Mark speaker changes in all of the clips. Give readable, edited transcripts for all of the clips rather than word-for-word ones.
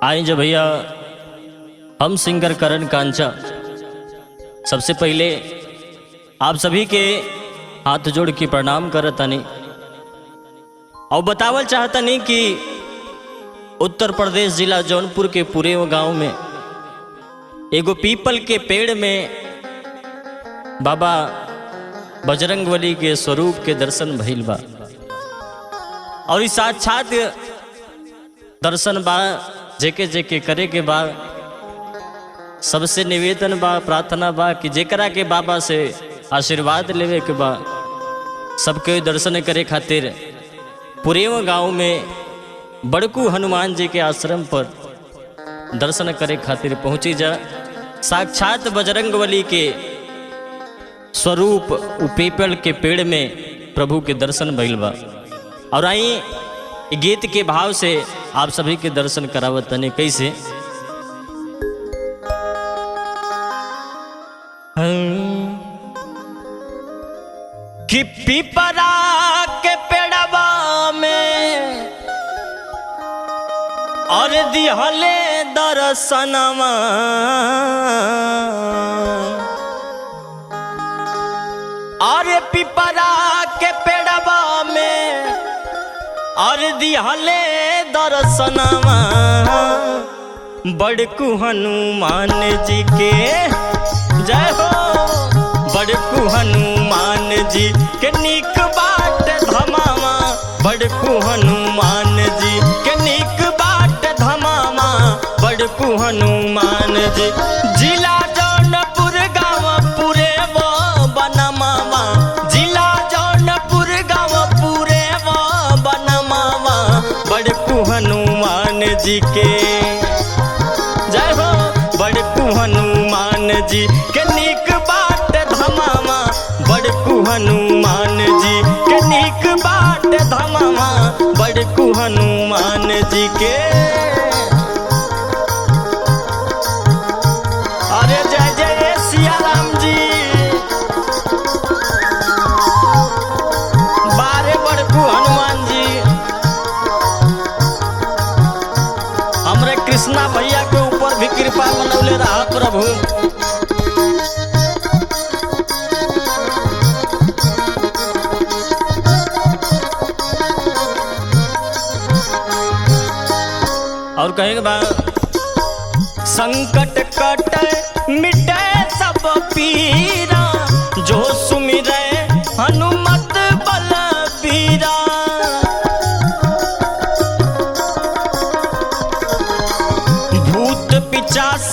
Speaker 1: आई जब भैया हम सिंगर करण कांचा सबसे पहले आप सभी के हाथ जोड़ के प्रणाम करतनी और बतावल चाहतनी कि उत्तर प्रदेश जिला जौनपुर के पूरे गांव में एगो पीपल के पेड़ में बाबा बजरंगबली के स्वरूप के दर्शन भइल बा और इस साक्षात दर्शन बा जेके जेके करे के बाद सबसे निवेदन बा प्रार्थना बा कि जेकरा के बाबा से आशीर्वाद लेवे के बा सबके दर्शन करे खातिर पुरेव गांव में बड़कू हनुमान जी के आश्रम पर दर्शन करे खातिर पहुंची जा। साक्षात बजरंगबली के स्वरूप पीपल के पेड़ में प्रभु के दर्शन भइल बा और आई गीत के भाव से आप सभी के दर्शन करावत तने कैसे कि पीपरा के पेड़वा में और दिहले दर्शनमा अरे पीपरा के पेड़वा में और दिहले दर्शनमा बड़कू हनुमान जी के जय हो। बड़कू हनुमान जी के नीक बाट धमामा बड़कू हनुमान जी के नीक बाट धमामा बड़कू हनुमान जी जिला जौनपुर गाँव पूरे वो बनमावा जिला जौनपुर गाँव पूरे वो बनमावा बड़कू हनुमान जी के जय हो। बड़कू हनुमान जी के नीक बाट धमामा बड़कू हनुमान जी के नीक बाट धमामा बड़कू हनुमान जी के अरे जय जय सिया राम जी बारे बड़कू हनुमान जी हमरे कृष्णा भैया के ऊपर भी कृपा बनौले रहा प्रभु। और कहेंगे बा संकट कटे मिटे सब पीरा जो सुमिरे हनुमत बलबीरा भूत पिचास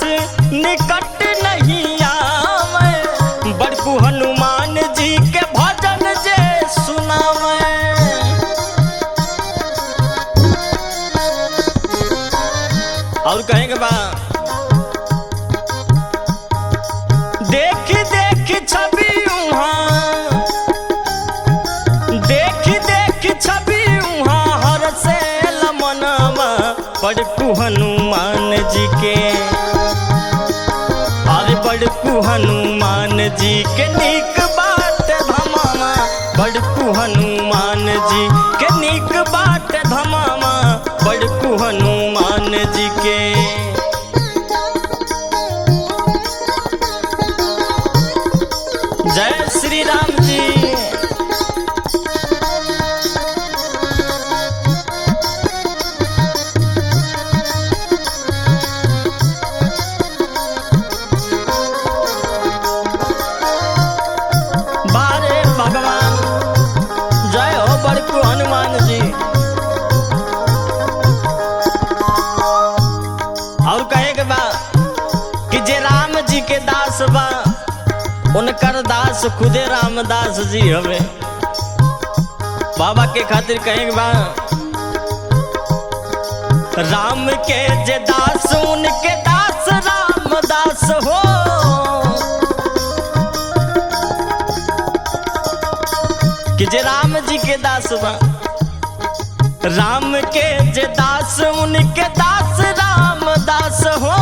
Speaker 1: निकट नहीं आवे बड़कू हनुमान जी के भजन जे सुनावे। और कहेंगे बा देख देख छवि उहाँ देख देख छवि उहाँ हर से लमनवा बड़कू हनुमान जी के अरे बड़कू हनुमान जी के नीक बाट धमामा बड़कू हनुमान जी के नीक बाट धमामा बड़कू हनुमान जी के जय श्री राम जी। बारे भगवान जय हो बड़कू हनुमान जी। और कहेगा बा कि जे राम जी के दास बा उनकर दास खुदे रामदास जी हवे बाबा के खातिर कहेंगे बा राम के जे दास उनके दास रामदास हो कि जे राम जी के दास बा राम के जे दास उनके दास रामदास हो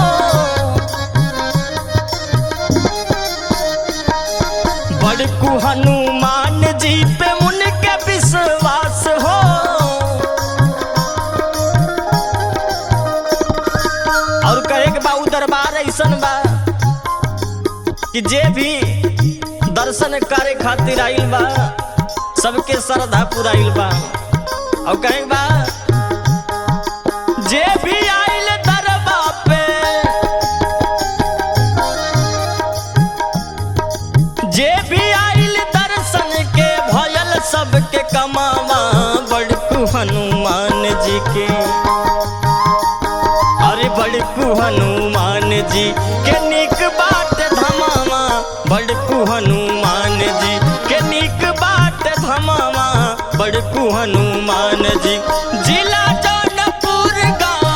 Speaker 1: बड़कू हनुमान जी पे उनके विश्वास हो दरबार ऐसन बा कि जे भी दर्शन करे खातिर आइल बा सबके श्रद्धा पुराइल बा। और कहे बा जे भी आइल दरबार पे, जे भी आइल दर्शन के भयल सबके कमावा बड़कू हनुमान जी के। अरे बड़कू हनुमान जी के निक बाट धमावा, बड़कू हनुमान जी के निक बाट धमावा, बड़कू हनुमान जी। जिला जौनपुर गाँव,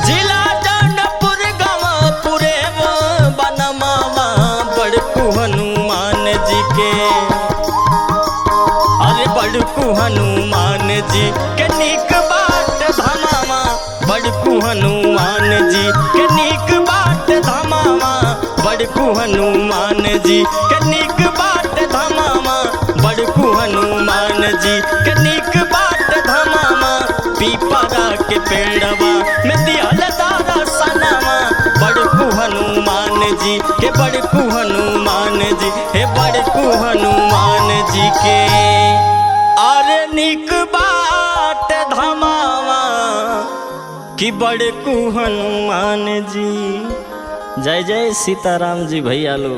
Speaker 1: जिला जौनपुर गाँव पूरे वो बनमावा बड़कू हनुमान जी के। अरे बड़कू हनुमान जी के निक बाट धमावा, बड़कू हनुमान जी के निक बाट धमावा, बड़कू हनुमान जी के निक बाट धमावा, बड़कू हनुमान जी के निक बाट धमावा। पीपरा के पेड़वा में दिहल दारा सनावा, बड़कू हनुमान जी के, बड़कू हनुमान जी हे बड़कू हनुमान जी के। अरे निक बाट धमावा कि बड़कू हनुमान जी। जय जय सीताराम जी भैया लो।